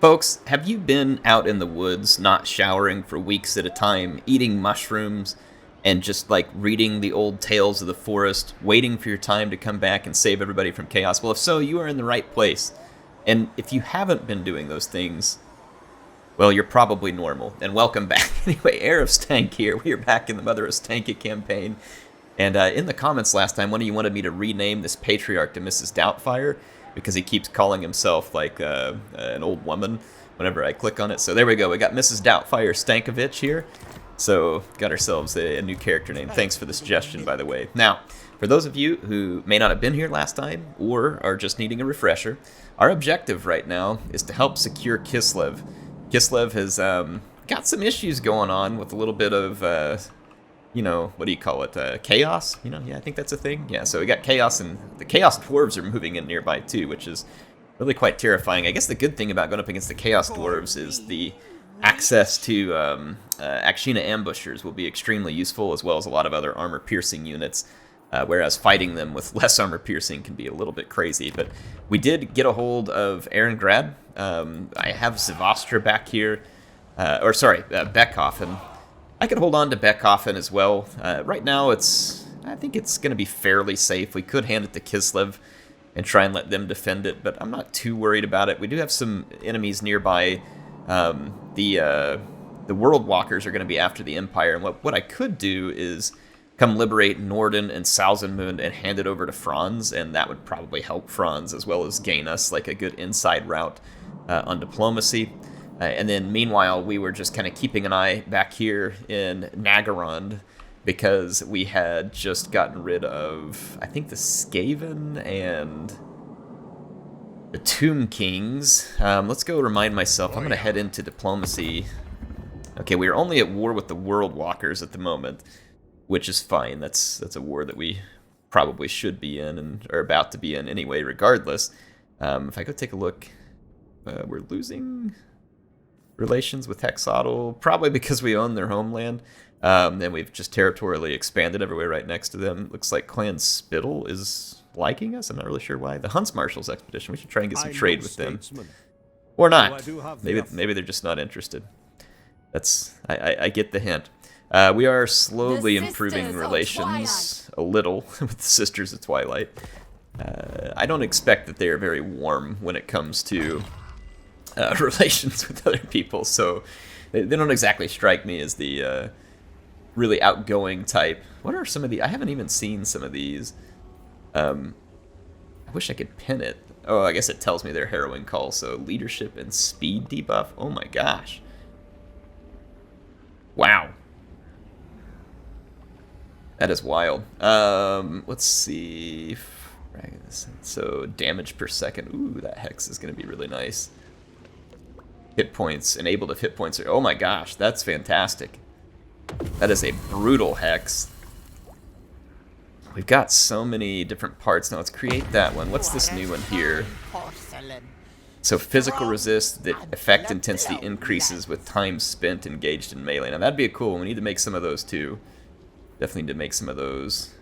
Folks, have you been out in the woods, not showering for weeks at a time, eating mushrooms, and just like reading the old tales of the forest, waiting for your time to come back and save everybody from chaos? Well, if so, you are in the right place. And if you haven't been doing those things, well, you're probably normal. And welcome back. Anyway, HeirofCarthage here. We are back in the Mother Ostankya campaign. And in the comments last time, one of you wanted me to rename this patriarch to Mrs. Doubtfire, because he keeps calling himself like an old woman whenever I click on it. So there we go. We got Mrs. Doubtfire Stankovich here. So got ourselves a new character name. Thanks for the suggestion, by the way. Now, for those of you who may not have been here last time or are just needing a refresher, our objective right now is to help secure Kislev. Kislev has got some issues going on with a little bit of... what do you call it? Chaos? Yeah, I think that's a thing. Yeah, so we got chaos, and the chaos dwarves are moving in nearby too, which is really quite terrifying. I guess the good thing about going up against the chaos dwarves is the access to Akshina ambushers will be extremely useful, as well as a lot of other armor-piercing units, whereas fighting them with less armor-piercing can be a little bit crazy. But we did get a hold of Erengrad. I have Zavastra back here, Beckhoffen. I could hold on to Beckhoffen as well. Right now, I think it's going to be fairly safe. We could hand it to Kislev and try and let them defend it, but I'm not too worried about it. We do have some enemies nearby. The World Walkers are going to be after the Empire, and what I could do is come liberate Norden and Salzenmund and hand it over to Franz, and that would probably help Franz as well as gain us like a good inside route on diplomacy. And then, meanwhile, we were just kind of keeping an eye back here in Nagarond because we had just gotten rid of, I think, the Skaven and the Tomb Kings. Let's go remind myself. I'm going to head into diplomacy. Okay, we are only at war with the World Walkers at the moment, which is fine. That's a war that we probably should be in and are about to be in anyway, regardless. If I go take a look, we're losing relations with Hexotl, probably because we own their homeland, and we've just territorially expanded everywhere right next to them. Looks like Clan Spittle is liking us. I'm not really sure why. The Huntsmarshal's expedition, we should try and get some trade with them. Or not. Maybe they're just not interested. I get the hint. We are slowly improving relations a little with the Sisters of Twilight. I don't expect that they are very warm when it comes to relations with other people, so they don't exactly strike me as the really outgoing type. What are some of the... I haven't even seen some of these. I wish I could pin it. Oh, I guess it tells me their harrowing call, so leadership and speed debuff. Oh my gosh. Wow. That is wild. Let's see. So damage per second. Ooh, that hex is going to be really nice. Hit points, enabled if hit points are... Oh my gosh, that's fantastic. That is a brutal hex. We've got so many different parts. Now let's create that one. What's this new one here? So physical resist, the effect intensity increases with time spent engaged in melee. Now that'd be a cool one. We need to make some of those too. Definitely need to make some of those.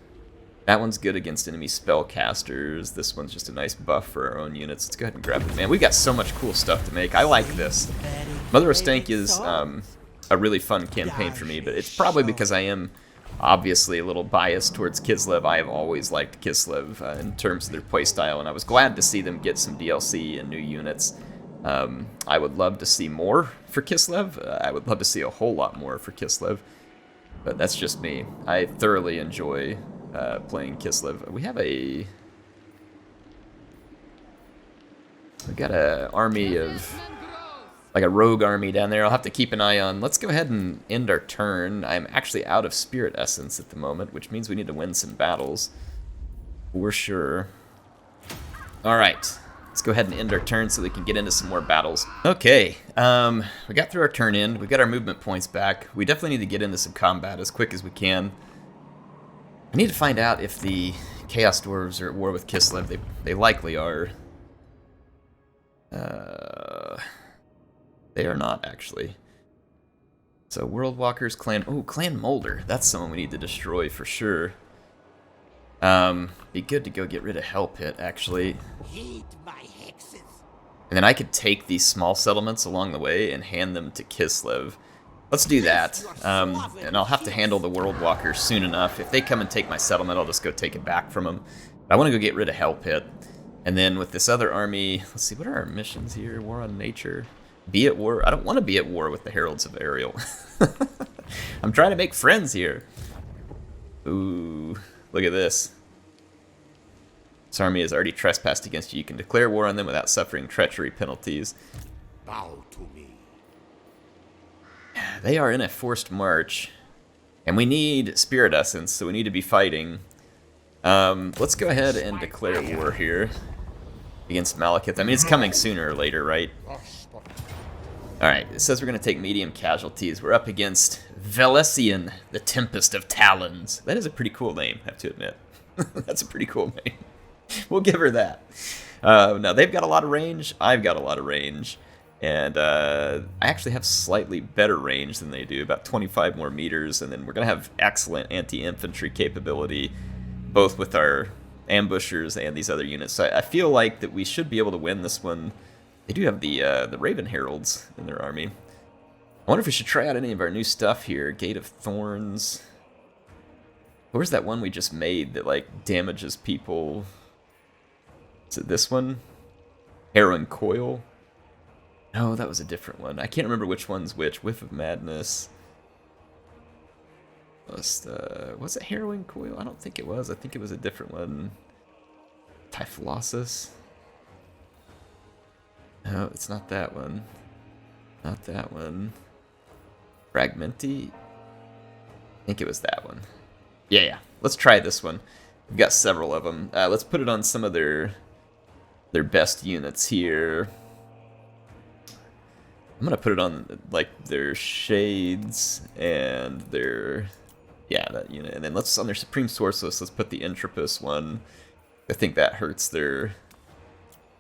That one's good against enemy spellcasters. This one's just a nice buff for our own units. Let's go ahead and grab it. Man, we got so much cool stuff to make. I like this. Mother Ostankya is a really fun campaign for me, but it's probably because I am obviously a little biased towards Kislev. I have always liked Kislev in terms of their playstyle, and I was glad to see them get some DLC and new units. I would love to see more for Kislev. I would love to see a whole lot more for Kislev, but that's just me. I thoroughly enjoy playing Kislev. We got a army of, like a rogue army down there. I'll have to keep an eye on. Let's go ahead and end our turn. I'm actually out of spirit essence at the moment, which means we need to win some battles for sure. All right, let's go ahead and end our turn so we can get into some more battles. Okay, we got through our turn in. We got our movement points back. We definitely need to get into some combat as quick as we can. I need to find out if the Chaos Dwarves are at war with Kislev. They likely are. They are not, actually. So, World Walkers, Clan... Oh, Clan Moulder. That's someone we need to destroy for sure. Be good to go get rid of Hell Pit, actually. Heed my hexes. And then I could take these small settlements along the way and hand them to Kislev. Let's do that. And I'll have to handle the World Walkers soon enough. If they come and take my settlement, I'll just go take it back from them. But I want to go get rid of Hell Pit. And then with this other army, let's see, what are our missions here? War on nature. Be at war. I don't want to be at war with the Heralds of Ariel. I'm trying to make friends here. Ooh, look at this. This army has already trespassed against you. You can declare war on them without suffering treachery penalties. Bow to me. They are in a forced march. And we need Spirit Essence, so we need to be fighting. Let's go ahead and declare war here against Malekith. I mean, it's coming sooner or later, right? Alright, it says we're going to take medium casualties. We're up against Velesian, the Tempest of Talons. That is a pretty cool name, I have to admit. That's a pretty cool name. We'll give her that. Now, they've got a lot of range. I've got a lot of range. And I actually have slightly better range than they do, about 25 more meters. And then we're going to have excellent anti-infantry capability, both with our ambushers and these other units. So I feel like that we should be able to win this one. They do have the Raven Heralds in their army. I wonder if we should try out any of our new stuff here. Gate of Thorns. Where's that one we just made that, like, damages people? Is it this one? Heron Coil? No, that was a different one. I can't remember which one's which. Whiff of Madness. Was it Harrowing Coil? I don't think it was. I think it was a different one. Typhlosis? No, it's not that one. Not that one. Fragmenti? I think it was that one. Yeah. Let's try this one. We've got several of them. Let's put it on some of their best units here. I'm gonna put it on like their shades and their that unit, and then let's on their Supreme Sorceress. Let's put the Entropus one. I think that hurts their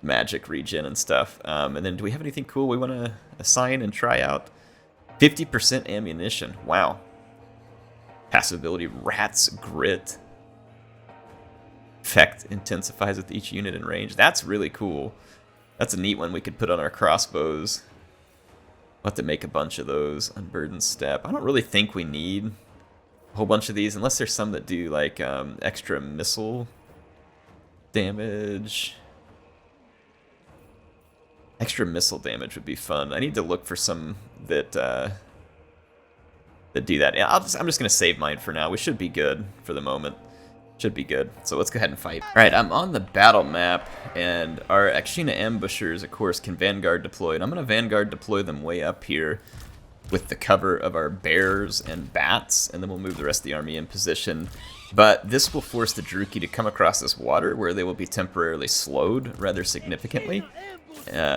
magic regen and stuff. And then do we have anything cool we want to assign and try out? 50% ammunition. Wow. Passive ability Rat's Grit. Effect intensifies with each unit in range. That's really cool. That's a neat one we could put on our crossbows. We'll have to make a bunch of those. Unburdened Step. I don't really think we need a whole bunch of these, unless there's some that do like extra missile damage. Extra missile damage would be fun. I need to look for some that do that. Yeah, I'm just gonna save mine for now. We should be good for the moment. Should be good. So let's go ahead and fight. Alright, I'm on the battle map, and our Akshina ambushers, of course, can Vanguard deploy. And I'm going to Vanguard deploy them way up here with the cover of our bears and bats, and then we'll move the rest of the army in position. But this will force the Druki to come across this water, where they will be temporarily slowed rather significantly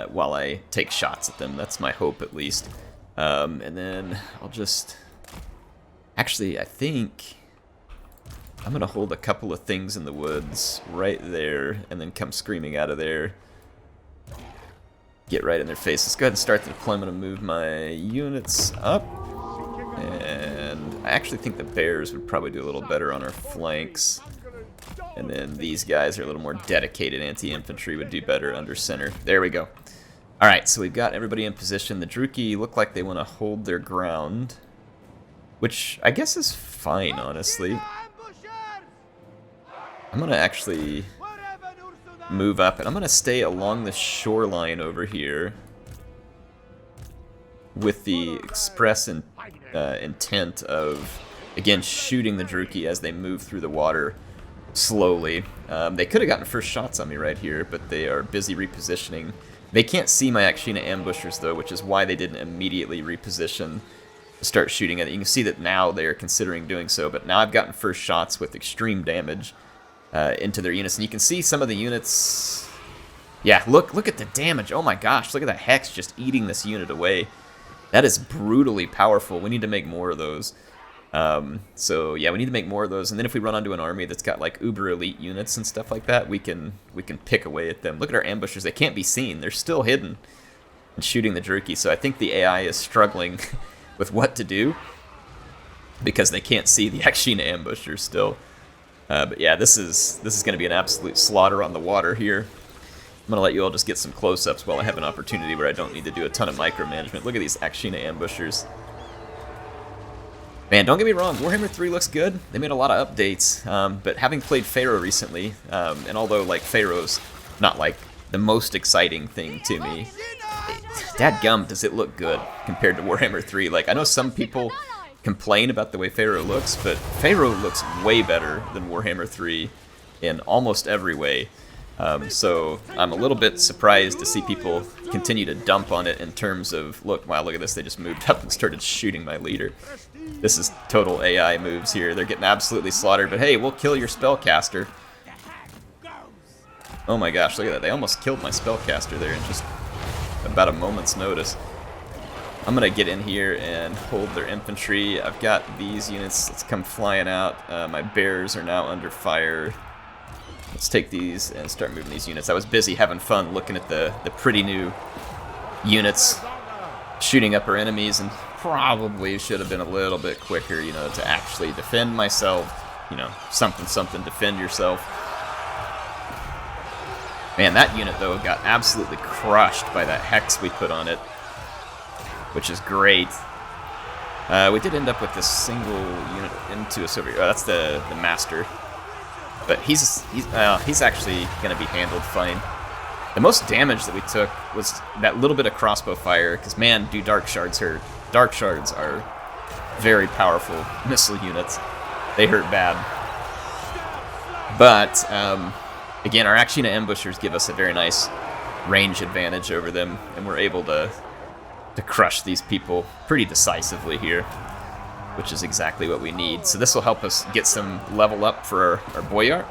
while I take shots at them. That's my hope, at least. And then I'll just... Actually, I think... I'm going to hold a couple of things in the woods right there and then come screaming out of there. Get right in their face. Let's go ahead and start the deployment and move my units up. And I actually think the bears would probably do a little better on our flanks. And then these guys are a little more dedicated. Anti-infantry would do better under center. There we go. Alright, so we've got everybody in position. The Druki look like they want to hold their ground, which I guess is fine, honestly. I'm going to actually move up, and I'm going to stay along the shoreline over here with the express intent of, again, shooting the Druki as they move through the water slowly. They could have gotten first shots on me right here, but they are busy repositioning. They can't see my Akshina ambushers, though, which is why they didn't immediately reposition to start shooting at it. You can see that now they are considering doing so, but now I've gotten first shots with extreme damage into their units, and you can see some of the units. Yeah, look at the damage. Oh my gosh, look at that Hex just eating this unit away. That is brutally powerful. We need to make more of those. So yeah, we need to make more of those, and then if we run onto an army that's got like uber elite units and stuff like that, we can pick away at them. Look at our ambushers. They can't be seen. They're still hidden and shooting the Druki. So I think the AI is struggling with what to do because they can't see the Akshina ambushers still. But yeah, this is going to be an absolute slaughter on the water here. I'm going to let you all just get some close-ups while I have an opportunity where I don't need to do a ton of micromanagement. Look at these Akshina ambushers. Man, don't get me wrong, Warhammer 3 looks good. They made a lot of updates, but having played Pharaoh recently, and although like Pharaoh's not like the most exciting thing to me, dadgum does it look good compared to Warhammer 3. Like, I know some people complain about the way Pharaoh looks, but Pharaoh looks way better than Warhammer 3 in almost every way. So I'm a little bit surprised to see people continue to dump on it in terms of, look, wow, look at this, they just moved up and started shooting my leader. This is total AI moves here. They're getting absolutely slaughtered, but hey, we'll kill your spellcaster. Oh my gosh, look at that. They almost killed my spellcaster there in just about a moment's notice. I'm going to get in here and hold their infantry. I've got these units. Let's come flying out. My bears are now under fire. Let's take these and start moving these units. I was busy having fun looking at the pretty new units shooting up our enemies, and probably should have been a little bit quicker, you know, to actually defend myself. You know, something, defend yourself. Man, that unit, though, got absolutely crushed by that hex we put on it, which is great. We did end up with this single unit into us over here. Oh, that's the master. But he's actually going to be handled fine. The most damage that we took was that little bit of crossbow fire, because, man, do Dark Shards hurt. Dark Shards are very powerful missile units. They hurt bad. But, again, our Akshina ambushers give us a very nice range advantage over them, and we're able to crush these people pretty decisively here, which is exactly what we need. So this will help us get some level up for our Boyar,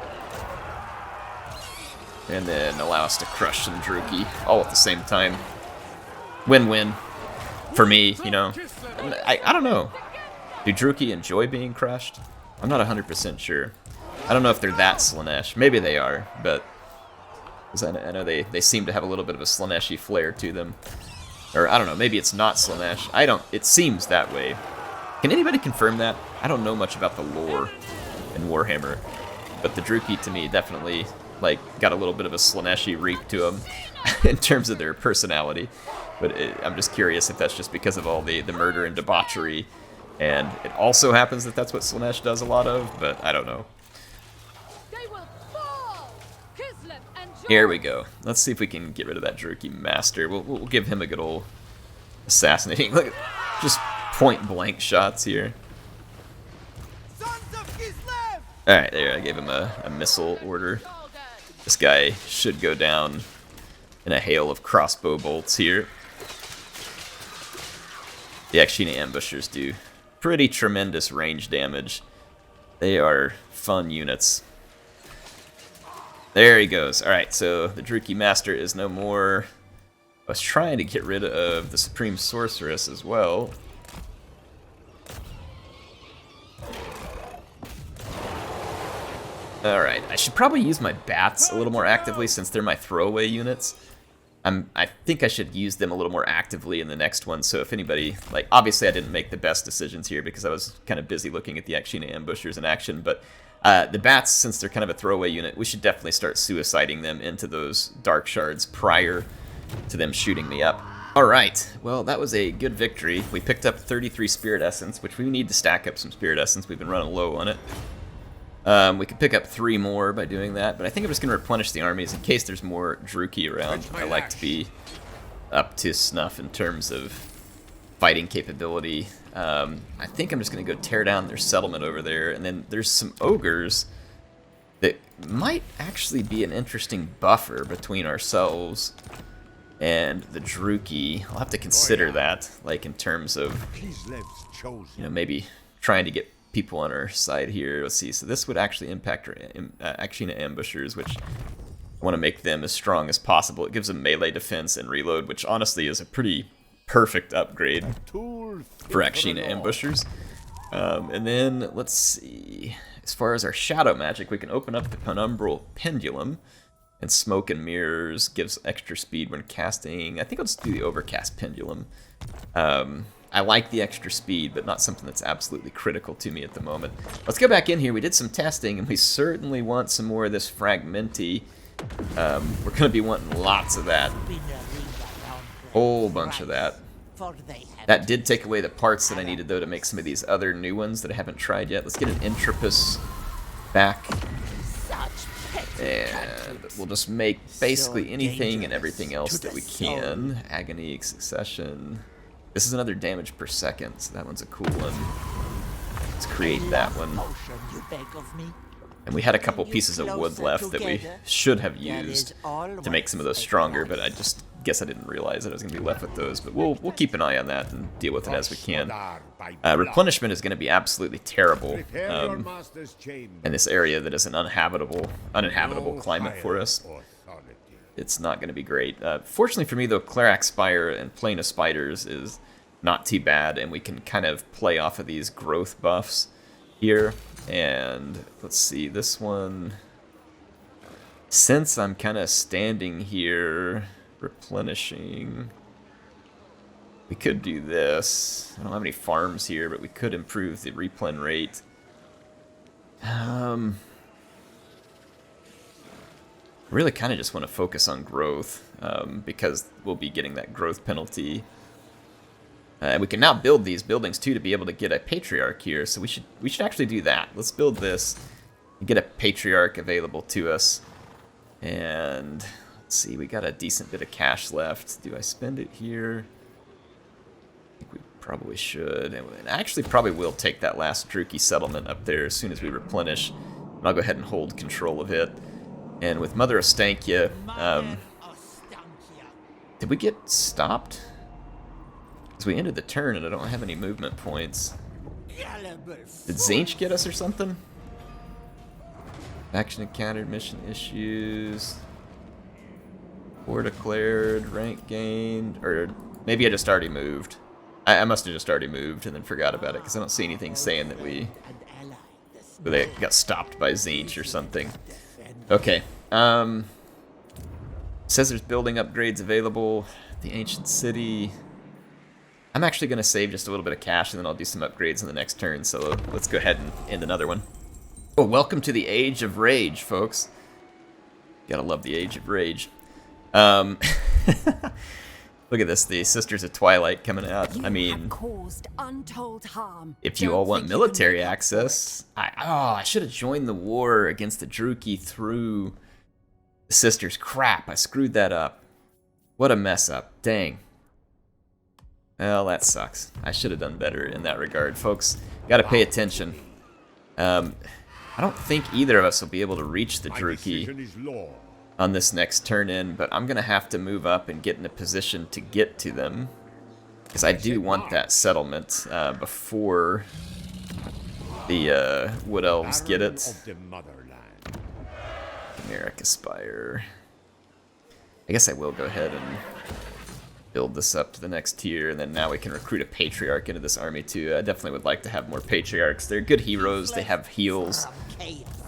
and then allow us to crush some Druki all at the same time. Win-win for me, you know. I don't know. Do Druki enjoy being crushed? I'm not 100% sure. I don't know if they're that Slaanesh. Maybe they are, but I know they seem to have a little bit of a Slaanesh-y flair to them. Or, I don't know, maybe it's not Slaanesh. It seems that way. Can anybody confirm that? I don't know much about the lore in Warhammer, but the Druki, to me, definitely, like, got a little bit of a Slaanesh-y reek to them in terms of their personality. But I'm just curious if that's just because of all the murder and debauchery, and it also happens that that's what Slaanesh does a lot of, but I don't know. Here we go. Let's see if we can get rid of that Druki master. We'll give him a good old assassinating. Look, just point-blank shots here. Alright, there, I gave him a missile order. This guy should go down in a hail of crossbow bolts here. The Akshina ambushers do pretty tremendous range damage. They are fun units. There he goes. Alright, so the Druki Master is no more. I was trying to get rid of the Supreme Sorceress as well. Alright, I should probably use my bats a little more actively since they're my throwaway units. I think I should use them a little more actively in the next one, so if anybody, like, obviously I didn't make the best decisions here because I was kind of busy looking at the Akshina ambushers in action, but the bats, since they're kind of a throwaway unit, we should definitely start suiciding them into those Dark Shards prior to them shooting me up. Alright, well, that was a good victory. We picked up 33 Spirit Essence, which we need to stack up some Spirit Essence. We've been running low on it. We could pick up 3 more by doing that, but I think I'm just going to replenish the armies in case there's more Druki around. I like to be up to snuff in terms of fighting capability. I think I'm just going to go tear down their settlement over there, and then there's some ogres that might actually be an interesting buffer between ourselves and the Druki. I'll have to consider that, like in terms of, you know, maybe trying to get people on our side here. Let's see, so this would actually impact our Akshina ambushers, which I want to make them as strong as possible. It gives them melee defense and reload, which honestly is a pretty perfect upgrade for Akshina ambushers. And then, let's see, as far as our shadow magic, we can open up the Penumbral Pendulum, and Smoke and Mirrors gives extra speed when casting. I think I'll just do the Overcast Pendulum. I like the extra speed, but not something that's absolutely critical to me at the moment. Let's go back in here. We did some testing, and we certainly want some more of this Fragmenti We're going to be wanting lots of that. Whole bunch of that. That did take away the parts that I needed, though, to make some of these other new ones that I haven't tried yet. Let's get an Entropus back. And we'll just make basically anything and everything else that we can. Agony, Succession. This is another damage per second, so that one's a cool one. Let's create that one. And we had a couple pieces of wood left that we should have used to make some of those stronger, but I just guess I didn't realize that I was going to be left with those. But we'll keep an eye on that and deal with it as we can. Replenishment is going to be absolutely terrible in this area that is an uninhabitable climate for us. It's not going to be great. Fortunately for me, though, Cleric Spire and Plane of Spiders is not too bad, and we can kind of play off of these growth buffs here. And let's see, this one, since I'm kind of standing here replenishing, we could do this. I don't have any farms here, but we could improve the replen rate. Really kind of just want to focus on growth, because we'll be getting that growth penalty. And we can now build these buildings too to be able to get a Patriarch here, so we should actually do that. Let's build this and get a Patriarch available to us. And let's see, we got a decent bit of cash left. Do I spend it here? I think we probably should. And I actually probably will take that last Druki settlement up there as soon as we replenish. And I'll go ahead and hold control of it. And with Mother Ostankya, did we get stopped? Because we ended the turn and I don't have any movement points. Did Zinch get us or something? Action encountered, mission issues. War declared, rank gained, or maybe I just already moved. I must have just already moved and then forgot about it because I don't see anything saying that they got stopped by Zinch or something. Okay. Says there's building upgrades available. The ancient city. I'm actually going to save just a little bit of cash and then I'll do some upgrades in the next turn, so let's go ahead and end another one. Oh, welcome to the Age of Rage, folks. Gotta love the Age of Rage. Look at this, the Sisters of Twilight coming out. I mean, if you all want military access, I should have joined the war against the Druki through the Sisters. Crap, I screwed that up. What a mess up, dang. Well, that sucks. I should have done better in that regard, folks. Gotta pay attention. I don't think either of us will be able to reach the Druki on this next turn in, but I'm gonna have to move up and get in a position to get to them, because I do want that settlement before the Wood Elves get it. America Spire. I guess I will go ahead and build this up to the next tier, and then now we can recruit a Patriarch into this army too. I definitely would like to have more Patriarchs. They're good heroes. They have heals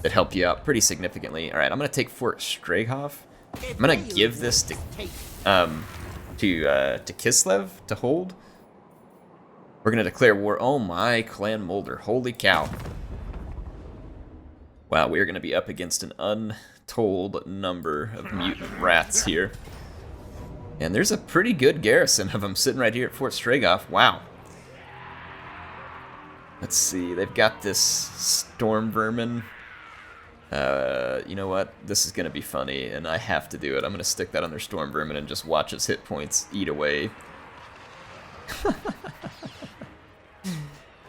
that help you out pretty significantly. All right, I'm gonna take Fort Straghoff. I'm gonna give this to Kislev to hold. We're gonna declare war. Oh my, Clan Moulder! Holy cow! Wow, we are gonna be up against an untold number of mutant rats here. And there's a pretty good garrison of them sitting right here at Fort Straghoff. Wow. Let's see, they've got this storm vermin. You know what? This is going to be funny, and I have to do it. I'm going to stick that on their storm vermin and just watch its hit points eat away.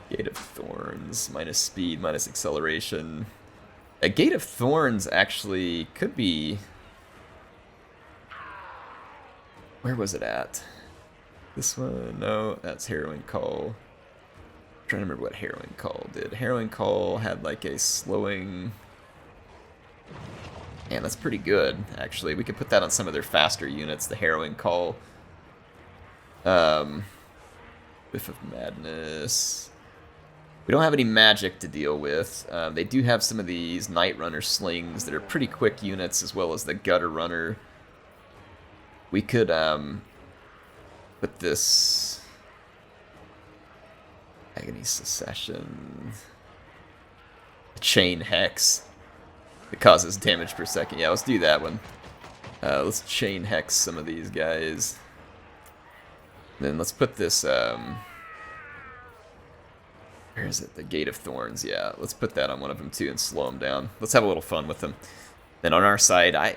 Gate of Thorns, minus speed, minus acceleration. A Gate of Thorns actually could be... Where was it at? This one? No, that's Harrowing Call. I'm trying to remember what Harrowing Call did. Harrowing Call had like a slowing... Man, that's pretty good, actually. We could put that on some of their faster units, the Harrowing Call. Whiff of Madness. We don't have any magic to deal with. They do have some of these Night Runner slings that are pretty quick units, as well as the Gutter Runner. We could put this Agony Secession, Chain Hex that causes damage per second. Yeah, let's do that one. Let's chain hex some of these guys. Then let's put this, where is it? The Gate of Thorns, yeah. Let's put that on one of them too and slow them down. Let's have a little fun with them. Then on our side, I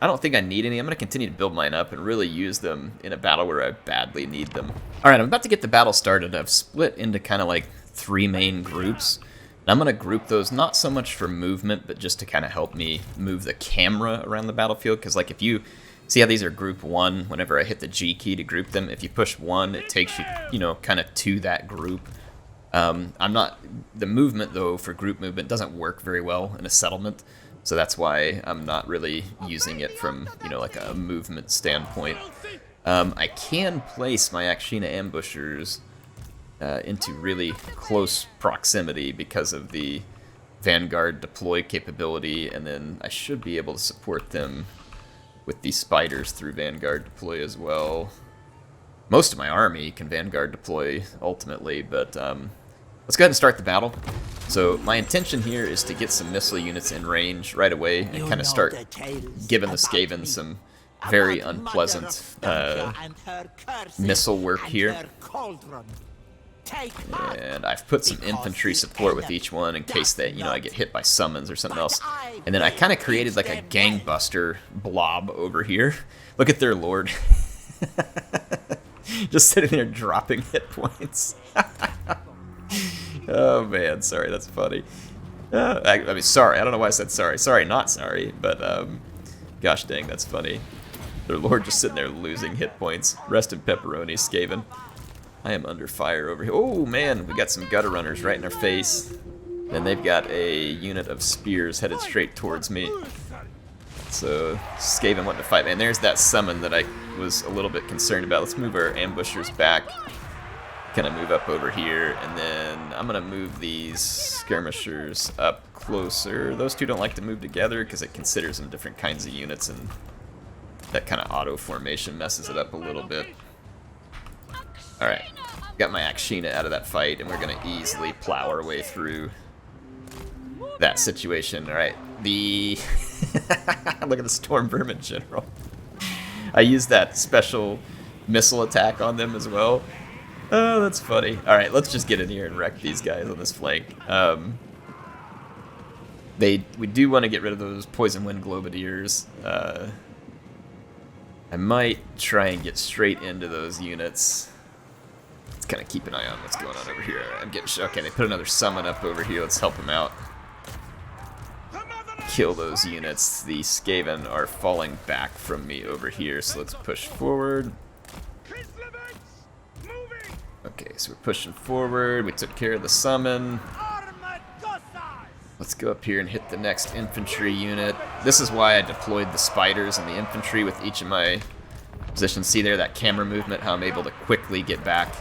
don't think I need any. I'm going to continue to build mine up and really use them in a battle where I badly need them. Alright, I'm about to get the battle started. I've split into kind of like 3 main groups. And I'm going to group those not so much for movement, but just to kind of help me move the camera around the battlefield. Because like if you see how these are group 1, whenever I hit the G key to group them, if you push 1, it takes you, kind of to that group. The movement though for group movement doesn't work very well in a settlement. So that's why I'm not really using it from, like a movement standpoint. I can place my Akshina ambushers into really close proximity because of the Vanguard deploy capability, and then I should be able to support them with these spiders through Vanguard deploy as well. Most of my army can Vanguard deploy ultimately, but let's go ahead and start the battle. So my intention here is to get some missile units in range right away and kind of start giving the Skaven some very unpleasant missile work here. And I've put some infantry support with each one in case that, I get hit by summons or something else. And then I kind of created like a gangbuster blob over here. Look at their lord. Just sitting there dropping hit points. Oh man, sorry, that's funny. I mean, sorry, I don't know why I said sorry. Sorry, not sorry, but gosh dang, that's funny. Their lord just sitting there losing hit points. Rest in pepperoni, Skaven. I am under fire over here. Oh man, we got some gutter runners right in our face. Then they've got a unit of spears headed straight towards me. So Skaven wanting to fight. Man, there's that summon that I was a little bit concerned about. Let's move our ambushers back. Kind of move up over here, and then I'm gonna move these skirmishers up closer. Those two don't like to move together because it considers them different kinds of units, and that kind of auto formation messes it up a little bit. Alright, got my Akshina out of that fight, and we're gonna easily plow our way through that situation. Alright, look at the Storm Vermin General. I used that special missile attack on them as well. Oh, that's funny. Alright, let's just get in here and wreck these guys on this flank. We do want to get rid of those Poison Wind Globadiers. I might try and get straight into those units. Let's kind of keep an eye on what's going on over here. I'm getting okay, they put another summon up over here. Let's help them out. Kill those units. The Skaven are falling back from me over here, so let's push forward. Okay, so we're pushing forward. We took care of the summon. Let's go up here and hit the next infantry unit. This is why I deployed the spiders and the infantry with each of my positions. See there, that camera movement, how I'm able to quickly get back.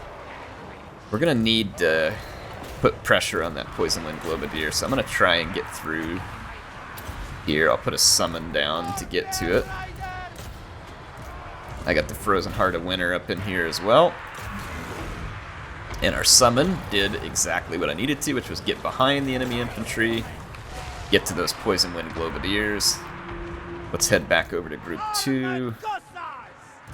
We're going to need to put pressure on that Poison Wind Globadier, so I'm going to try and get through here. I'll put a summon down to get to it. I got the Frozen Heart of Winter up in here as well. And our summon did exactly what I needed to, which was get behind the enemy infantry, get to those Poison Wind Globadiers. Let's head back over to Group 2,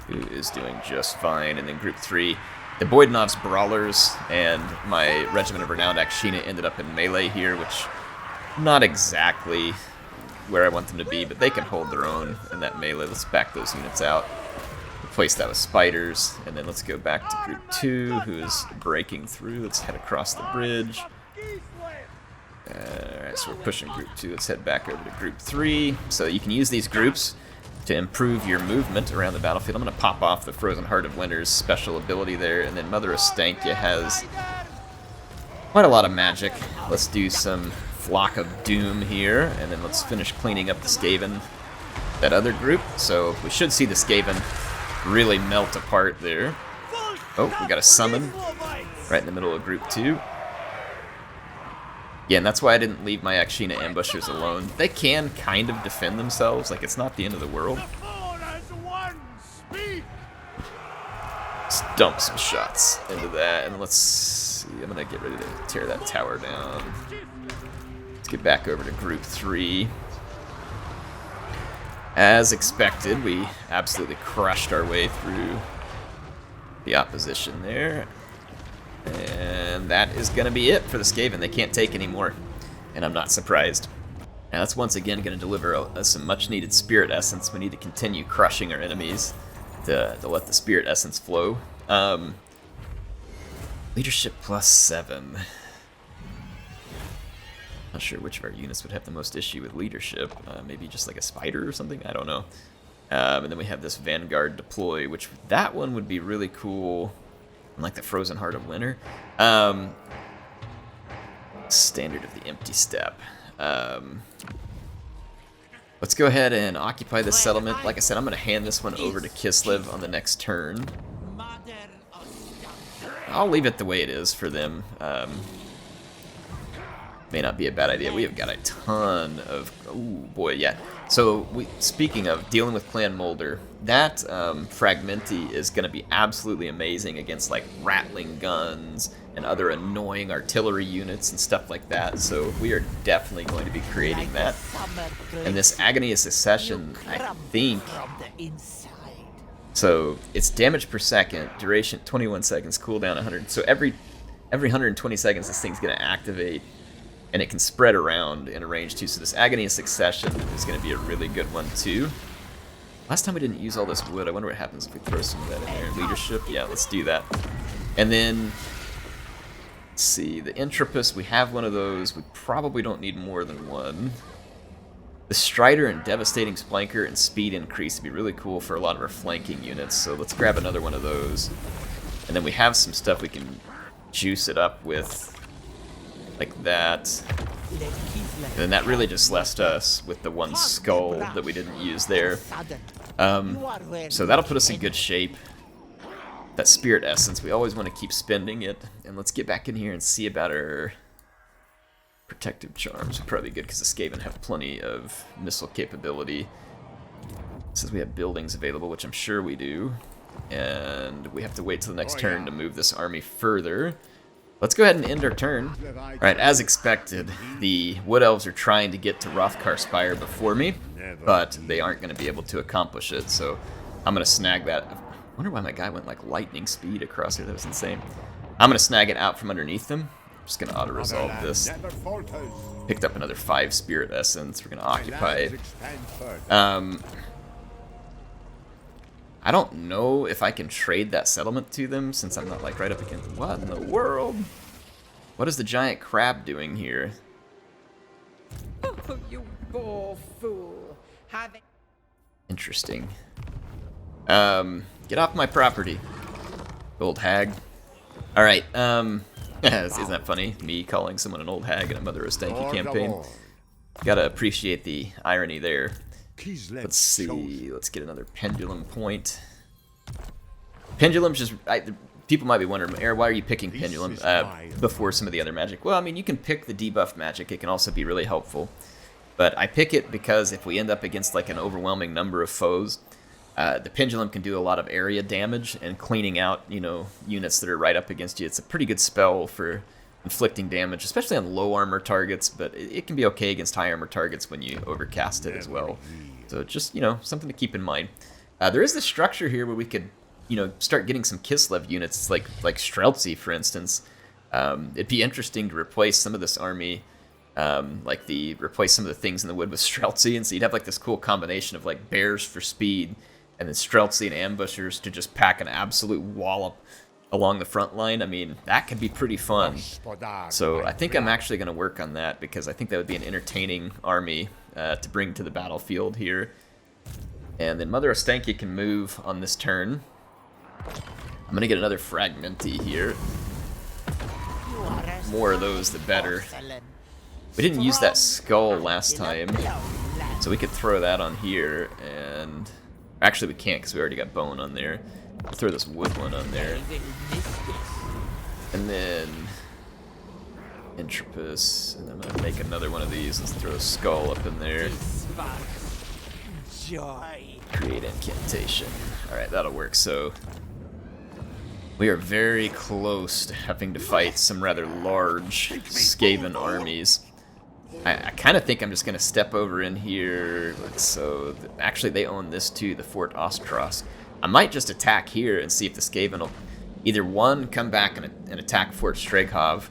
who is doing just fine. And then Group 3, the Boydanov's Brawlers and my Regiment of Renowned Akshina ended up in melee here, which not exactly where I want them to be, but they can hold their own in that melee. Let's back those units out. Replace that with spiders, and then let's go back to Group 2, who is breaking through. Let's head across the bridge. Alright, so we're pushing Group 2. Let's head back over to Group 3. So you can use these groups to improve your movement around the battlefield. I'm going to pop off the Frozen Heart of Winter's special ability there, and then Mother Ostankya has quite a lot of magic. Let's do some Flock of Doom here, and then let's finish cleaning up the Skaven, that other group. So we should see the Skaven really melt apart there. Oh, we got a summon right in the middle of Group 2. Yeah, and that's why I didn't leave my Akshina ambushers alone. They can kind of defend themselves, like it's not the end of the world. Let's dump some shots into that, and let's see. I'm gonna get ready to tear that tower down. Let's get back over to Group 3. As expected, we absolutely crushed our way through the opposition there. And that is going to be it for the Skaven. They can't take any more, and I'm not surprised. Now that's once again going to deliver some much-needed Spirit Essence. We need to continue crushing our enemies to let the Spirit Essence flow. Leadership +7. Not sure which of our units would have the most issue with leadership. Maybe just like a spider or something? I don't know. And then we have this Vanguard deploy, which that one would be really cool. Like the Frozen Heart of Winter. Standard of the Empty Step. Let's go ahead and occupy this settlement. Like I said, I'm going to hand this one over to Kislev on the next turn. I'll leave it the way it is for them. May not be a bad idea. We have got a ton of... Ooh, boy, yeah. So, speaking of dealing with Clan Moulder, that Fragmenti is going to be absolutely amazing against, like, rattling guns and other annoying artillery units and stuff like that. So, we are definitely going to be creating that. And this Agony of Secession, I think... So, it's damage per second, duration 21 seconds, cooldown 100. So, every 120 seconds, this thing's going to activate. And it can spread around in a range too, so this Agony of Succession is going to be a really good one too. Last time we didn't use all this wood. I wonder what happens if we throw some of that in there. Leadership, yeah, let's do that. And then, let's see, the Entropist, we have one of those. We probably don't need more than one. The Strider and Devastating Splanker and Speed Increase would be really cool for a lot of our flanking units, so let's grab another one of those. And then we have some stuff we can juice it up with. Like that. And then that really just left us with the one skull that we didn't use there. So that'll put us in good shape. That Spirit Essence, we always want to keep spending it. And let's get back in here and see about our Protective Charms. Would probably be good because the Skaven have plenty of missile capability. It says we have buildings available, which I'm sure we do. And we have to wait till the next turn to move this army further. Let's go ahead and end our turn. Alright, as expected, the Wood Elves are trying to get to Hrothgar Spire before me, but they aren't going to be able to accomplish it, so I'm going to snag that. I wonder why my guy went like lightning speed across here. That was insane. I'm going to snag it out from underneath them. I'm just going to auto-resolve this. Picked up another 5 Spirit Essence. We're going to occupy it. I don't know if I can trade that settlement to them since I'm not like right up against... What in the world? What is the giant crab doing here? Oh, you poor fool. Interesting. Get off my property, old hag. Alright, isn't that funny? Me calling someone an old hag in a Mother Ostankya campaign. Gotta appreciate the irony there. Let's see, let's get another pendulum point. Pendulum's just... people might be wondering, Air, why are you picking pendulum before some of the other magic? Well, I mean, you can pick the debuff magic. It can also be really helpful. But I pick it because if we end up against like an overwhelming number of foes, the pendulum can do a lot of area damage and cleaning out, you know, units that are right up against you. It's a pretty good spell for inflicting damage, especially on low armor targets, but it can be okay against high armor targets when you overcast it as well. So just, you know, something to keep in mind. There is this structure here where we could, you know, start getting some Kislev units, like Streltsy, for instance. It'd be interesting to replace some of this army, replace some of the things in the wood with Streltsy, and so you'd have like this cool combination of like bears for speed, and then Streltsy and ambushers to just pack an absolute wallop along the front line. I mean, that could be pretty fun. So I think I'm actually going to work on that because I think that would be an entertaining army to bring to the battlefield here. And then Mother Ostankya can move on this turn. I'm going to get another Fragmenti here. More of those, the better. We didn't use that skull last time, so we could throw that on here, and... Actually, we can't because we already got bone on there. I'll throw this wood one on there. And then... Entropus, and I'm going to make another one of these. Let's throw a skull up in there. Create incantation. Alright, that'll work. So, we are very close to having to fight some rather large Skaven armies. I kind of think I'm just going to step over in here. So, actually, they own this too, the Fort Ostros. I might just attack here and see if the Skaven will either, one, come back and attack Fort Streghov,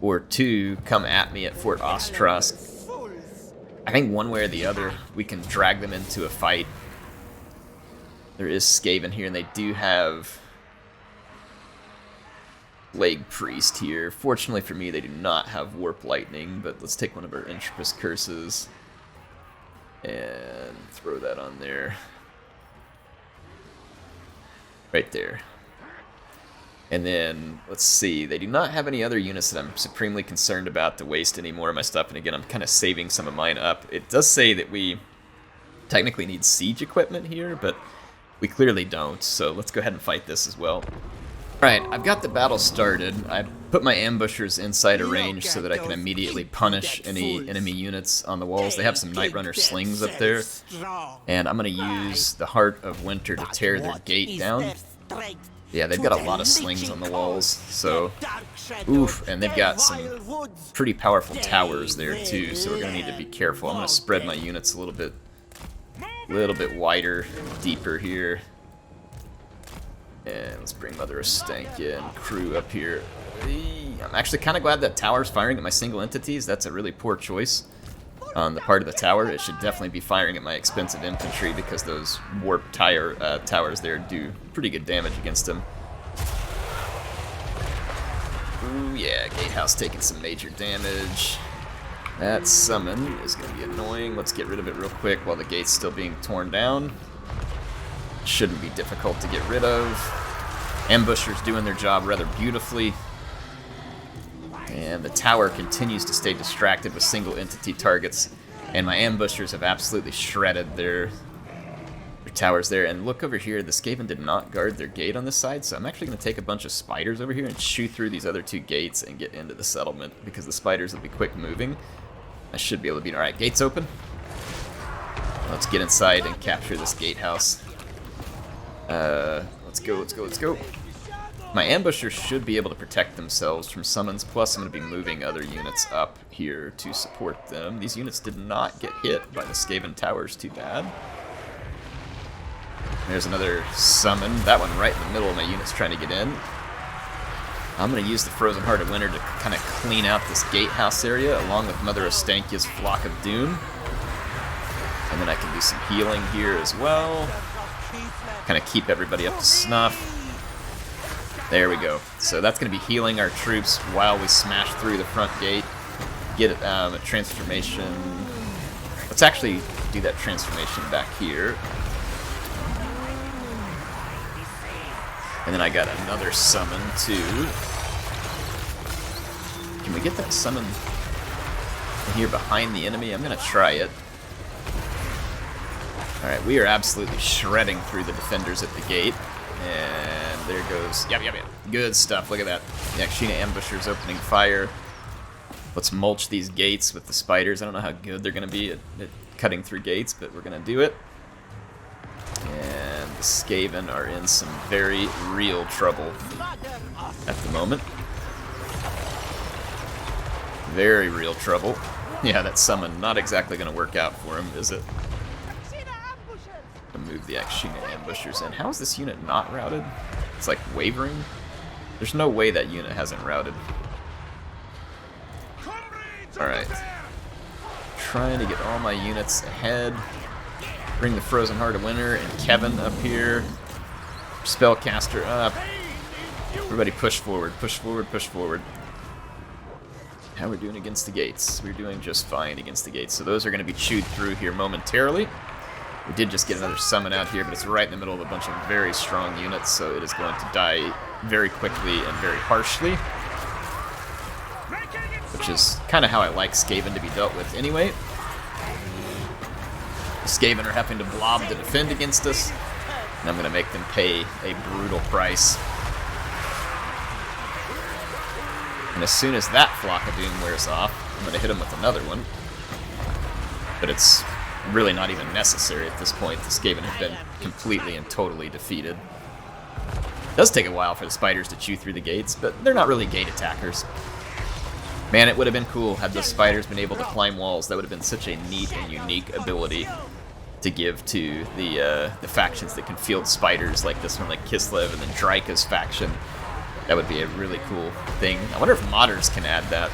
or two, come at me at Fort Ostros. I think one way or the other, we can drag them into a fight. There is Skaven here, and they do have Plague Priest here. Fortunately for me, they do not have Warp Lightning, but let's take one of our Entropist Curses and throw that on there. Right there. And then, let's see, they do not have any other units that I'm supremely concerned about to waste any more of my stuff, and again, I'm kind of saving some of mine up. It does say that we technically need siege equipment here, but we clearly don't, so let's go ahead and fight this as well. Alright, I've got the battle started. I put my ambushers inside a range so that I can immediately punish any enemy units on the walls. They have some Night Runner slings up there, and I'm going to use the Heart of Winter to tear their gate down. Yeah, they've got a lot of slings on the walls, so oof, and they've got some pretty powerful towers there too, so we're going to need to be careful. I'm going to spread my units a little bit wider, deeper here. And let's bring Mother Ostankya and crew up here. I'm actually kind of glad that tower's firing at my single entities. That's a really poor choice on the part of the tower. It should definitely be firing at my expensive infantry because those warp towers there do pretty good damage against them. Ooh, yeah, Gatehouse taking some major damage. That summon is going to be annoying. Let's get rid of it real quick while the gate's still being torn down. Shouldn't be difficult to get rid of. Ambushers doing their job rather beautifully. And the tower continues to stay distracted with single entity targets. And my ambushers have absolutely shredded their towers there. And look over here, the Skaven did not guard their gate on this side, so I'm actually going to take a bunch of spiders over here and shoot through these other two gates and get into the settlement, because the spiders will be quick moving. I should be able to beat. Alright, gate's open. Let's get inside and capture this gatehouse. Let's go, let's go, let's go. My ambushers should be able to protect themselves from summons, plus I'm going to be moving other units up here to support them. These units did not get hit by the Skaven towers too bad. There's another summon, that one right in the middle of my units trying to get in. I'm going to use the Frozen Heart of Winter to kind of clean out this gatehouse area, along with Mother Ostankya's Flock of Doom. And then I can do some healing here as well. Kind of keep everybody up to snuff. There we go. So that's going to be healing our troops while we smash through the front gate. Get a transformation. Let's actually do that transformation back here. And then I got another summon too. Can we get that summon in here behind the enemy? I'm going to try it. Alright, we are absolutely shredding through the defenders at the gate. And there goes... Yep. Good stuff. Look at that. The Akshina ambushers opening fire. Let's mulch these gates with the spiders. I don't know how good they're going to be at cutting through gates, but we're going to do it. And the Skaven are in some very real trouble at the moment. Very real trouble. Yeah, that summon not exactly going to work out for him, is it? Move the Akshina ambushers in. How is this unit not routed? It's like wavering. There's no way that unit hasn't routed. Alright. Trying to get all my units ahead. Bring the Frozen Heart of Winter and Kevin up here. Spellcaster up. Everybody push forward, push forward, push forward. How are we doing against the gates? We're doing just fine against the gates. So those are going to be chewed through here momentarily. We did just get another summon out here, but it's right in the middle of a bunch of very strong units, so it is going to die very quickly and very harshly. Which is kind of how I like Skaven to be dealt with anyway. The Skaven are having to blob to defend against us, and I'm going to make them pay a brutal price. And as soon as that Flock of Doom wears off, I'm going to hit him with another one. But it's really not even necessary at this point. The Skaven have been completely and totally defeated. It does take a while for the spiders to chew through the gates, but they're not really gate attackers. Man, it would have been cool had the spiders been able to climb walls. That would have been such a neat and unique ability to give to the factions that can field spiders like this one, like Kislev and then Draika's faction. That would be a really cool thing. I wonder if modders can add that.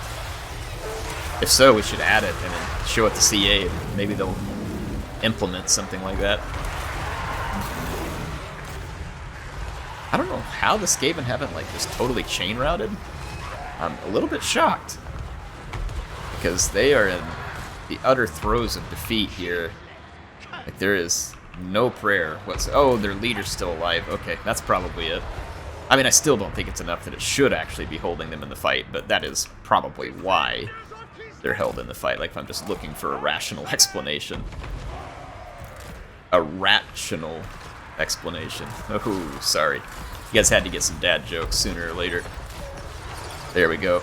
If so, we should add it and then show it to CA, and maybe they'll implement something like that. I don't know how the Skaven haven't like just totally chain routed. I'm a little bit shocked because they are in the utter throes of defeat here. Like there is no prayer. Oh, their leader's still alive. Okay, that's probably it. I mean, I still don't think it's enough that it should actually be holding them in the fight, but that is probably why they're held in the fight. Like if I'm just looking for a rational explanation. A rational explanation. Oh, sorry. You guys had to get some dad jokes sooner or later. There we go.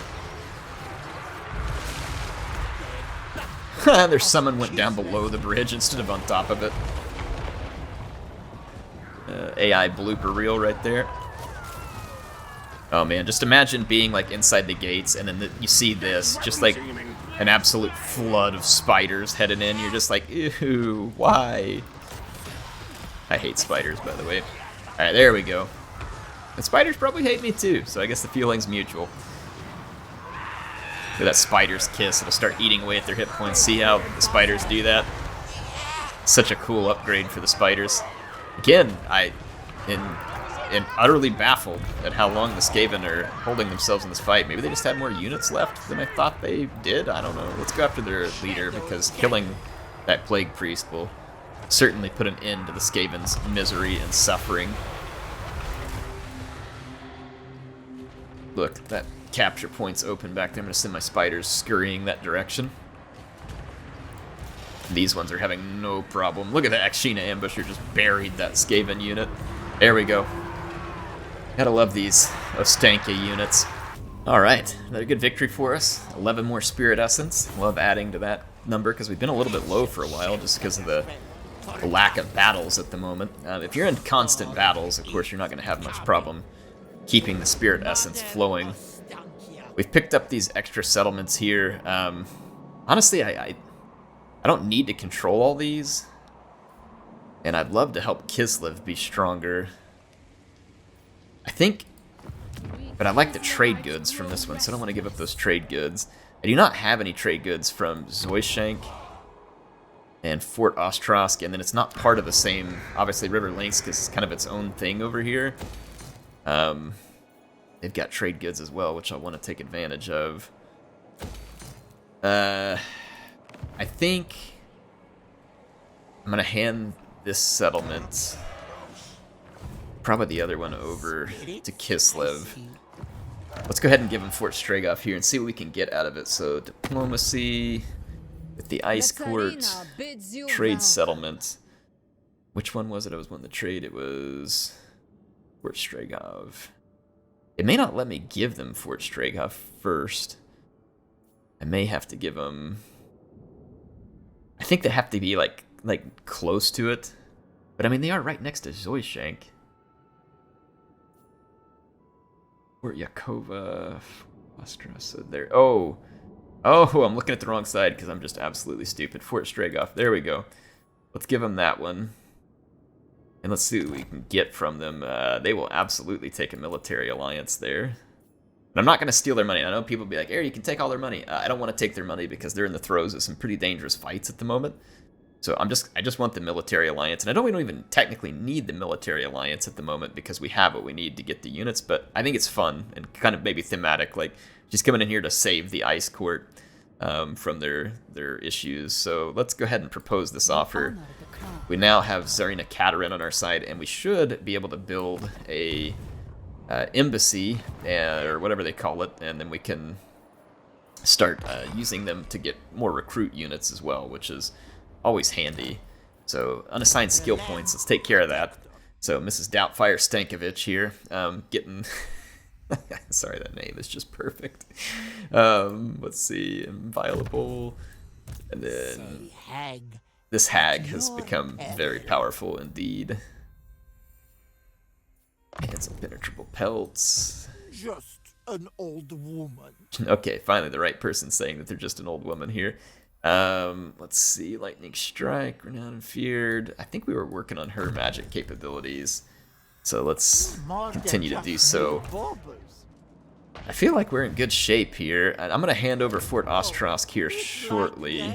Their summon went down below the bridge instead of on top of it. AI blooper reel right there. Oh man, just imagine being like inside the gates and then you see this, just like an absolute flood of spiders heading in. You're just like, ew, why? I hate spiders, by the way. Alright, there we go. And spiders probably hate me too, so I guess the feeling's mutual. Look at that spider's kiss. It'll start eating away at their hit points. See how the spiders do that? Such a cool upgrade for the spiders. Again, I am utterly baffled at how long the Skaven are holding themselves in this fight. Maybe they just had more units left than I thought they did? I don't know. Let's go after their leader, because killing that Plague Priest will certainly put an end to the Skaven's misery and suffering. Look, that capture point's open back there. I'm going to send my spiders scurrying that direction. These ones are having no problem. Look at that Akshina ambusher just buried that Skaven unit. There we go. Gotta love these Ostankya units. Alright, another good victory for us. 11 more Spirit Essence. Love adding to that number because we've been a little bit low for a while just because of the lack of battles at the moment. If you're in constant battles, of course, you're not going to have much problem keeping the Spirit Essence flowing. We've picked up these extra settlements here. Honestly, I don't need to control all these. And I'd love to help Kislev be stronger. I think... But I like the trade goods from this one, so I don't want to give up those trade goods. I do not have any trade goods from Zoishank and Fort Ostrosk, and then it's not part of the same, obviously, River Links, because it's kind of its own thing over here. They've got trade goods as well, which I want to take advantage of. I think I'm going to hand this settlement, probably the other one, over to Kislev. Let's go ahead and give him Fort Stragov here and see what we can get out of it. So, diplomacy with the Ice Court, trade settlement. Which one was it? I was wanting to trade. It was Fort Stragov. It may not let me give them Fort Stragov first. I may have to give them... I think they have to be like close to it. But I mean, they are right next to Zoishank. Fort Yakova, Ostrasa, there. Oh, I'm looking at the wrong side because I'm just absolutely stupid. Fort Stragov, there we go. Let's give them that one. And let's see what we can get from them. They will absolutely take a military alliance there. And I'm not going to steal their money. I know people will be like, you can take all their money. I don't want to take their money because they're in the throes of some pretty dangerous fights at the moment. So I just want the military alliance. And we don't even technically need the military alliance at the moment because we have what we need to get the units. But I think it's fun and kind of maybe thematic. Like, just coming in here to save the Ice Court from their issues. So let's go ahead and propose this offer. We now have Tsarina Katerin on our side, and we should be able to build a embassy, or whatever they call it, and then we can start using them to get more recruit units as well, which is always handy. So unassigned skill points, let's take care of that. So Mrs. Doubtfire Stankovic here, getting... Sorry, that name is just perfect. Let's see, inviolable, and then this hag has become very powerful indeed. And some penetrable pelts. Just an old woman. Okay, finally the right person saying that they're just an old woman here. Let's see, lightning strike, renowned and feared. I think we were working on her magic capabilities, so let's continue to do so. I feel like we're in good shape here. I'm gonna hand over Fort Ostrowsk here shortly.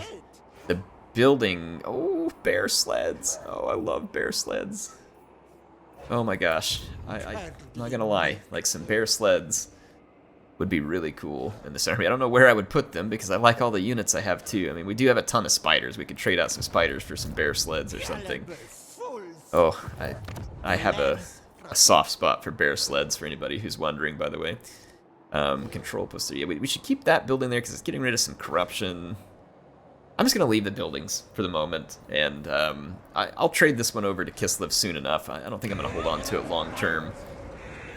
The building, oh, bear sleds. Oh, I love bear sleds. Oh my gosh, I'm not gonna lie, like some bear sleds would be really cool in this army. I don't know where I would put them because I like all the units I have too. I mean, we do have a ton of spiders. We could trade out some spiders for some bear sleds or something. Oh, I have a soft spot for bear sleds for anybody who's wondering, by the way. Control poster. Yeah, we should keep that building there because it's getting rid of some corruption. I'm just going to leave the buildings for the moment, and I'll trade this one over to Kislev soon enough. I don't think I'm going to hold on to it long term.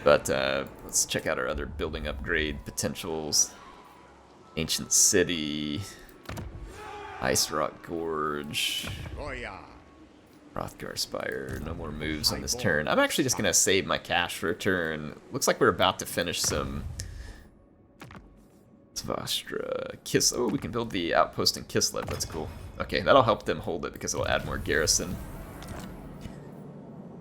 But let's check out our other building upgrade potentials. Ancient City, Ice Rock Gorge, Hrothgar Spire. No more moves on this turn. I'm actually just going to save my cash for a turn. Looks like we're about to finish some Svastra. Oh, we can build the outpost in Kislev. That's cool. Okay, that'll help them hold it because it'll add more garrison.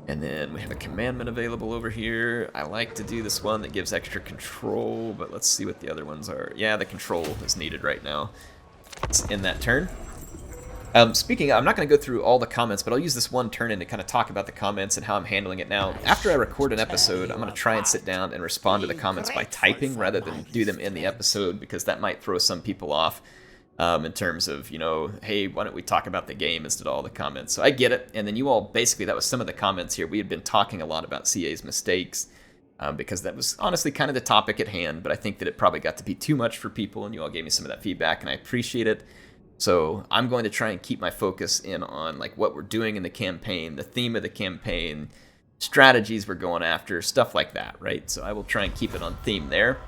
And then we have a commandment available over here. I like to do this one that gives extra control, but let's see what the other ones are. Yeah, the control is needed right now. Let's end that turn. Speaking of, I'm not going to go through all the comments, but I'll use this one turn in to kind of talk about the comments and how I'm handling it now. After I record an episode, I'm going to try and sit down and respond to the comments by typing rather than do them in the episode, because that might throw some people off. In terms of, you know, hey, why don't we talk about the game instead of all the comments? So I get it. And then you all, basically, that was some of the comments here. We had been talking a lot about CA's mistakes because that was honestly kind of the topic at hand. But I think that it probably got to be too much for people, and you all gave me some of that feedback, and I appreciate it. So I'm going to try and keep my focus in on like what we're doing in the campaign, the theme of the campaign, strategies we're going after, stuff like that, right? So I will try and keep it on theme there.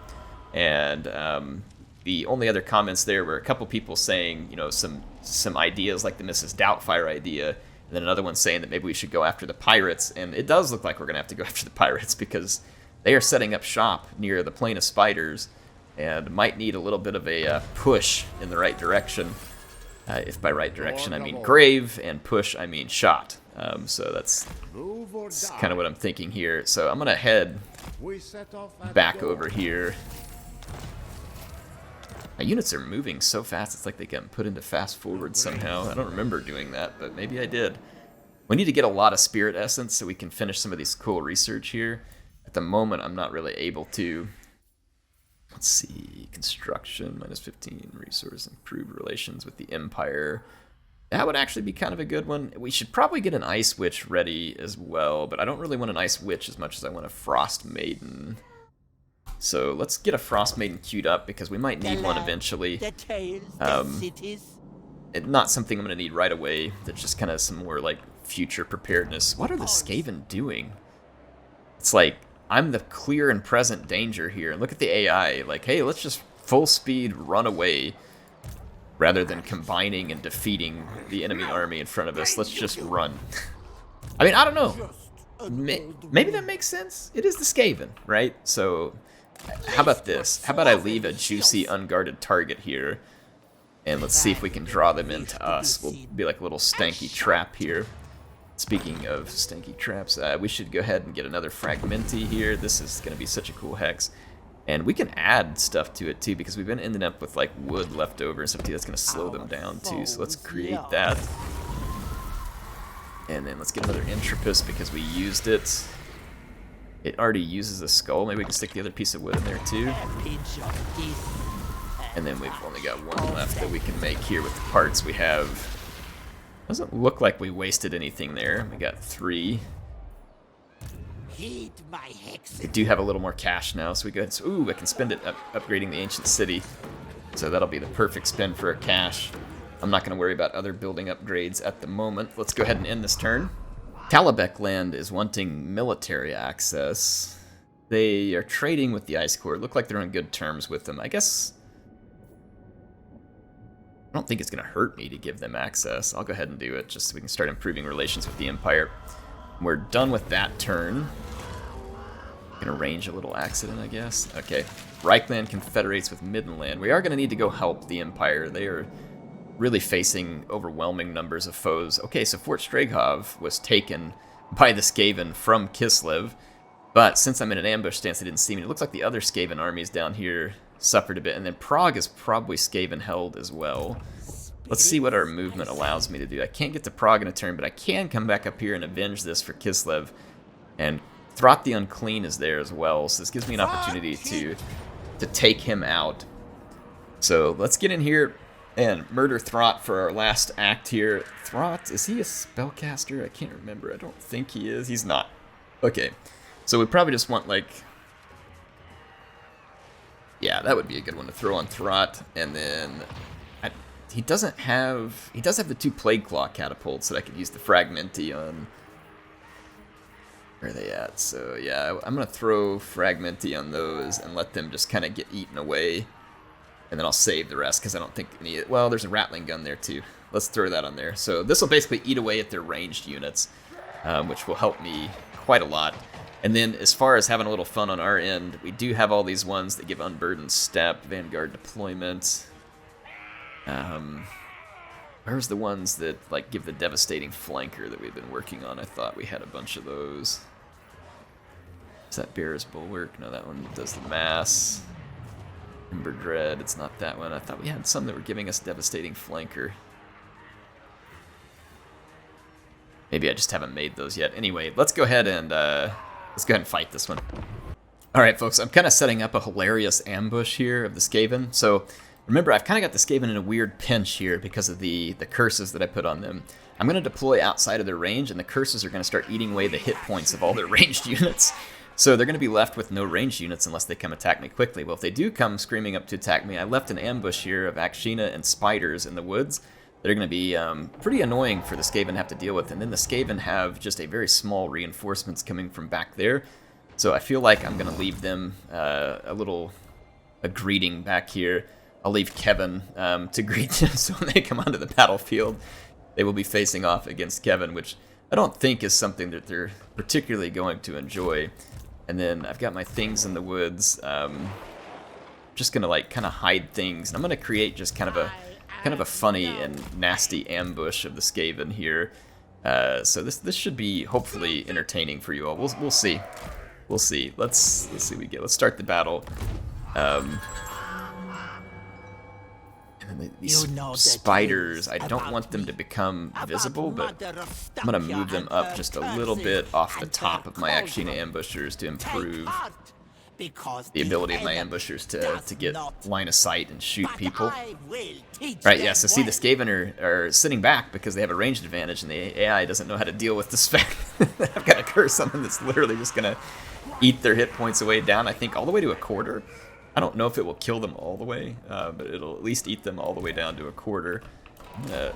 And the only other comments there were a couple people saying, you know, some ideas like the Mrs. Doubtfire idea, and then another one saying that maybe we should go after the pirates. And it does look like we're going to have to go after the pirates because they are setting up shop near the Plain of Spiders and might need a little bit of a push in the right direction. If by right direction I mean grave, and push I mean shot. So that's kind of what I'm thinking here. So I'm going to head back over here. My units are moving so fast, it's like they get put into fast forward somehow. I don't remember doing that, but maybe I did. We need to get a lot of spirit essence so we can finish some of these cool research here. At the moment, I'm not really able to. Let's see, construction, -15, resource, improved relations with the Empire. That would actually be kind of a good one. We should probably get an Ice Witch ready as well, but I don't really want an Ice Witch as much as I want a Frost Maiden. So let's get a Frost Maiden queued up because we might need one eventually. Not something I'm going to need right away. That's just kind of some more like future preparedness. What are the Skaven doing? It's like I'm the clear and present danger here. And look at the AI. Like, hey, let's just full speed run away rather than combining and defeating the enemy army in front of us. Let's just run. I mean, I don't know. Maybe that makes sense. It is the Skaven, right? So how about this? How about I leave a juicy, unguarded target here, and let's see if we can draw them into us. We'll be like a little stanky trap here. Speaking of stanky traps, we should go ahead and get another Fragmenti here. This is going to be such a cool hex. And we can add stuff to it, too, because we've been ending up with, like, wood left over and stuff, too. That's going to slow them down, too. So let's create that. And then let's get another Entropist because we used it. It already uses a skull. Maybe we can stick the other piece of wood in there too. And then we've only got one left that we can make here with the parts we have. Doesn't look like we wasted anything there. We got 3. We do have a little more cash now, so we go ahead and, ooh, I can spend it upgrading the ancient city. So that'll be the perfect spend for our cash. I'm not going to worry about other building upgrades at the moment. Let's go ahead and end this turn. Talabek land is wanting military access. They are trading with the Ice Corps. Look like they're on good terms with them. I guess I don't think it's going to hurt me to give them access. I'll go ahead and do it just so we can start improving relations with the Empire. We're done with that turn. Gonna arrange a little accident, I guess. Okay. Reichland confederates with Middenland. We are gonna need to go help the Empire. They are really facing overwhelming numbers of foes. Okay, so Fort Stragov was taken by the Skaven from Kislev, but since I'm in an ambush stance, they didn't see me. It looks like the other Skaven armies down here suffered a bit, and then Prague is probably Skaven held as well. Let's see what our movement allows me to do. I can't get to Prague in a turn, but I can come back up here and avenge this for Kislev, and Throt the Unclean is there as well, so this gives me an opportunity to take him out. So let's get in here and murder Throt for our last act here. Throt, is he a spellcaster? I can't remember. I don't think he is. He's not. Okay, so we probably just want, like... Yeah, that would be a good one to throw on Throt, and then... He does have the 2 Plague Claw catapults that I could use the Fragmenti on. Where are they at? So yeah, I'm gonna throw Fragmenti on those and let them just kind of get eaten away, and then I'll save the rest because I don't think any. Well, there's a Rattling gun there too. Let's throw that on there. So this will basically eat away at their ranged units, which will help me quite a lot. And then as far as having a little fun on our end, we do have all these ones that give Unburdened Step, Vanguard Deployment. Where's the ones that like give the Devastating Flanker that we've been working on? I thought we had a bunch of those. Is that Bear's Bulwark? No, that one does the mass. Ember Dread, it's not that one. I thought we had some that were giving us Devastating Flanker. Maybe I just haven't made those yet. Anyway, let's go ahead and fight this one. All right, folks, I'm kind of setting up a hilarious ambush here of the Skaven. So remember, I've kind of got the Skaven in a weird pinch here because of the curses that I put on them. I'm going to deploy outside of their range, and the curses are going to start eating away the hit points of all their ranged units. So they're going to be left with no ranged units unless they come attack me quickly. Well, if they do come screaming up to attack me, I left an ambush here of Akshina and spiders in the woods that are going to be pretty annoying for the Skaven to have to deal with. And then the Skaven have just a very small reinforcements coming from back there. So I feel like I'm going to leave them a greeting back here. I'll leave Kevin to greet them, so when they come onto the battlefield, they will be facing off against Kevin, which I don't think is something that they're particularly going to enjoy. And then I've got my things in the woods. Just gonna like kind of hide things, and I'm gonna create just kind of a funny and nasty ambush of the Skaven here. So this should be hopefully entertaining for you all. We'll see. We'll see. Let's see what we get. Let's start the battle. And then these spiders, I don't want them to become visible, but I'm going to move them up just a little bit off the top of my Akshina ambushers to improve the ability of my ambushers to get line of sight and shoot people. Right, yeah, so see, the Skaven are sitting back because they have a ranged advantage, and the AI doesn't know how to deal with this fact. I've got a curse on them that's literally just going to eat their hit points away down, I think, all the way to a quarter. I don't know if it will kill them all the way, but it'll at least eat them all the way down to a quarter.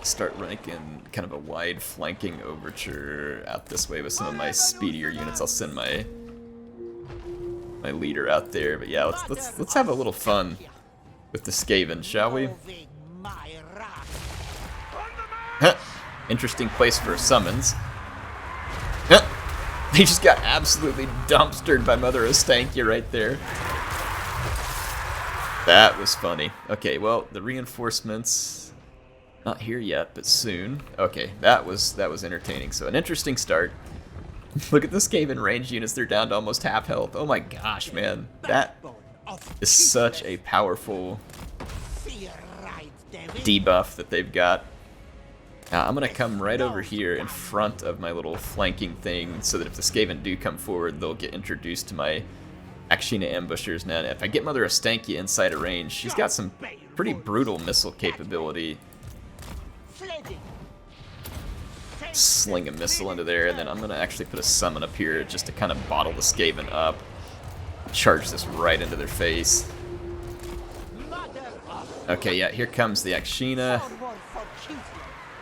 Start ranking kind of a wide flanking overture out this way with some of my speedier units. I'll send my leader out there, but yeah, let's have a little fun with the Skaven, shall we? Interesting place for summons. They just got absolutely dumpstered by Mother Ostankya right there. That was funny. Okay, well, the reinforcements not here yet, but soon. Okay, that was entertaining. So an interesting start. Look at the Skaven range units, they're down to almost half health. Oh my gosh, man. That is such a powerful debuff that they've got. Now, I'm going to come right over here in front of my little flanking thing so that if the Skaven do come forward, they'll get introduced to my Akshina ambushers. Now, if I get Mother Ostankya inside a range, she's got some pretty brutal missile capability. Sling a missile into there, and then I'm going to actually put a summon up here just to kind of bottle the Skaven up. Charge this right into their face. Okay, yeah, here comes the Akshina.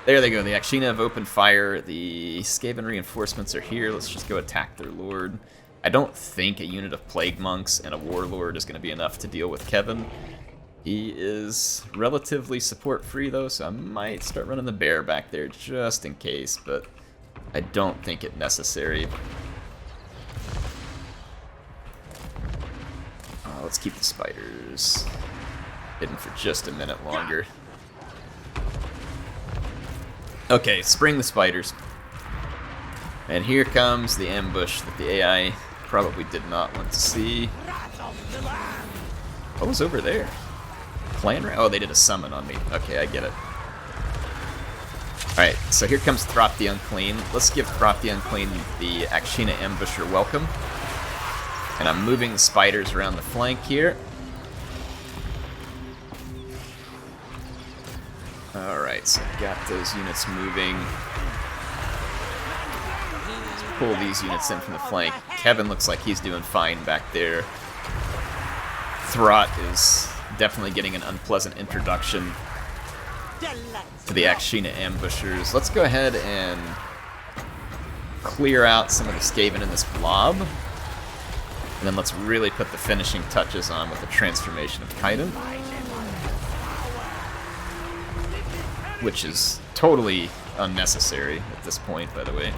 There they go, the Akshina have opened fire. The Skaven reinforcements are here. Let's just go attack their lord. I don't think a unit of Plague Monks and a Warlord is going to be enough to deal with Kevin. He is relatively support-free, though, so I might start running the bear back there just in case, but I don't think it necessary. let's keep the spiders hidden for just a minute longer. Okay, spring the spiders. And here comes the ambush that the AI probably did not want to see. What was over there? Oh, they did a summon on me. Okay, I get it. Alright, so here comes Throt the Unclean. Let's give Throt the Unclean the Akshina Ambusher welcome. And I'm moving the spiders around the flank here. Alright, so I've got those units moving. Let's pull these units in from the flank. Kevin looks like he's doing fine back there. Throt is definitely getting an unpleasant introduction to the Akshina ambushers. Let's go ahead and clear out some of the Skaven in this blob. And then let's really put the finishing touches on with the transformation of Kaiden. Which is totally unnecessary at this point, by the way.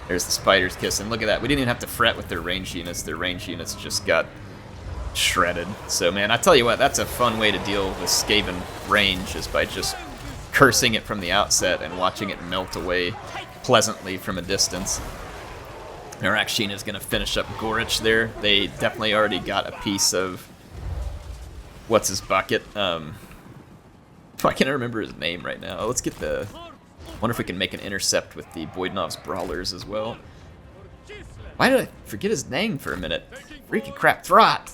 There's the Spider's Kiss, and look at that. We didn't even have to fret with their ranged units. Their ranged units just got shredded. So, man, I tell you what, that's a fun way to deal with Skaven range, is by just cursing it from the outset and watching it melt away pleasantly from a distance. Our Akshina is going to finish up Gorich there. They definitely already got a piece of... what's his bucket? I can't remember his name right now. Let's get the... wonder if we can make an intercept with the Voidinov's Brawlers as well. Why did I forget his name for a minute? Freaking crap, Throt!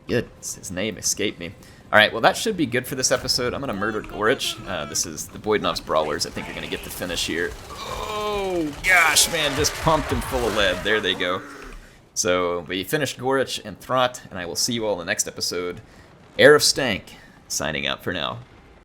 Good, his name escaped me. Alright, well that should be good for this episode. I'm going to murder Gorich. This is the Voidinov's Brawlers. I think are going to get the finish here. Oh gosh, man, just pumped him full of lead. There they go. So we finished Gorich and Throt, and I will see you all in the next episode. Heir of Stank, signing out for now.